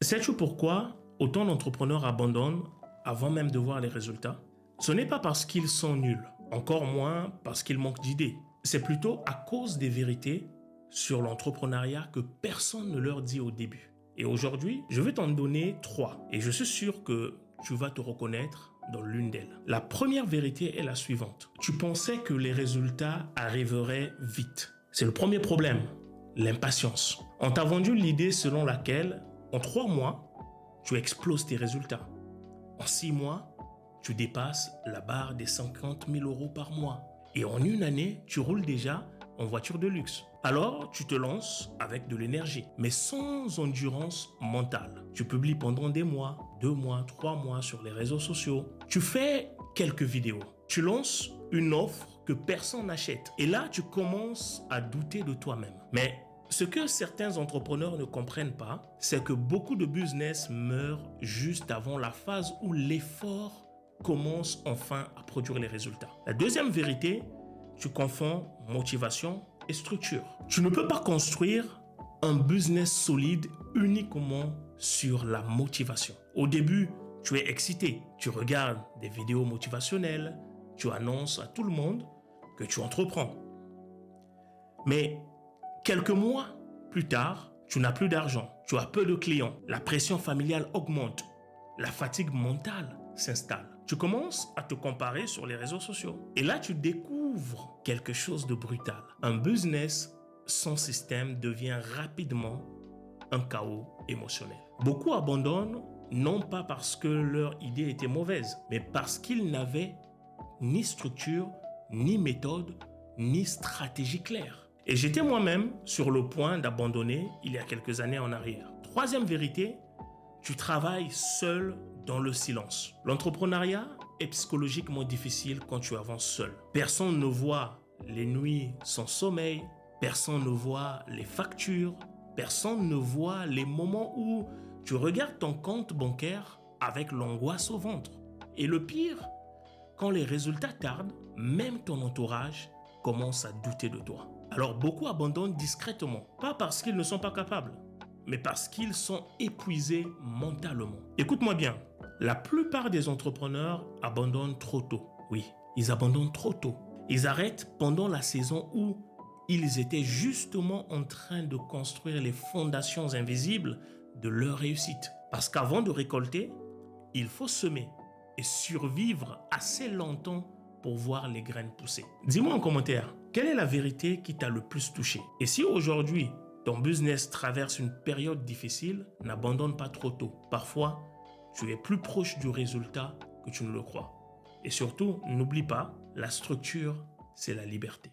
Sais-tu pourquoi autant d'entrepreneurs abandonnent avant même de voir les résultats? Ce n'est pas parce qu'ils sont nuls, encore moins parce qu'ils manquent d'idées. C'est plutôt à cause des vérités sur l'entrepreneuriat que personne ne leur dit au début. Et aujourd'hui, je vais t'en donner 3 et je suis sûr que tu vas te reconnaître dans l'une d'elles. La première vérité est la suivante. Tu pensais que les résultats arriveraient vite. C'est le premier problème, l'impatience. On t'a vendu l'idée selon laquelle en 3 mois, tu exploses tes résultats. En 6 mois, tu dépasses la barre des 50 000 € par mois. Et en une année, tu roules déjà en voiture de luxe. Alors, tu te lances avec de l'énergie, mais sans endurance mentale. Tu publies pendant des mois, 2 mois, 3 mois sur les réseaux sociaux. Tu fais quelques vidéos. Tu lances une offre que personne n'achète. Et là, tu commences à douter de toi-même. Mais ce que certains entrepreneurs ne comprennent pas, c'est que beaucoup de business meurent juste avant la phase où l'effort commence enfin à produire les résultats. La deuxième vérité, tu confonds motivation et structure. Tu ne peux pas construire un business solide uniquement sur la motivation. Au début, tu es excité, tu regardes des vidéos motivationnelles, tu annonces à tout le monde que tu entreprends. Mais quelques mois plus tard, tu n'as plus d'argent, tu as peu de clients, la pression familiale augmente, la fatigue mentale s'installe. Tu commences à te comparer sur les réseaux sociaux. Et là, tu découvres quelque chose de brutal. Un business sans système devient rapidement un chaos émotionnel. Beaucoup abandonnent non pas parce que leur idée était mauvaise, mais parce qu'ils n'avaient ni structure, ni méthode, ni stratégie claire. Et j'étais moi-même sur le point d'abandonner il y a quelques années en arrière. Troisième vérité, tu travailles seul dans le silence. L'entrepreneuriat est psychologiquement difficile quand tu avances seul. Personne ne voit les nuits sans sommeil, personne ne voit les factures, personne ne voit les moments où tu regardes ton compte bancaire avec l'angoisse au ventre. Et le pire, quand les résultats tardent, même ton entourage commence à douter de toi. Alors beaucoup abandonnent discrètement, pas parce qu'ils ne sont pas capables, mais parce qu'ils sont épuisés mentalement. Écoute-moi bien, la plupart des entrepreneurs abandonnent trop tôt. Oui, ils abandonnent trop tôt. Ils arrêtent pendant la saison où ils étaient justement en train de construire les fondations invisibles de leur réussite. Parce qu'avant de récolter, il faut semer et survivre assez longtemps pour voir les graines pousser. Dis-moi en commentaire, quelle est la vérité qui t'a le plus touché? Et si aujourd'hui, ton business traverse une période difficile, n'abandonne pas trop tôt. Parfois, tu es plus proche du résultat que tu ne le crois. Et surtout, n'oublie pas, la structure, c'est la liberté.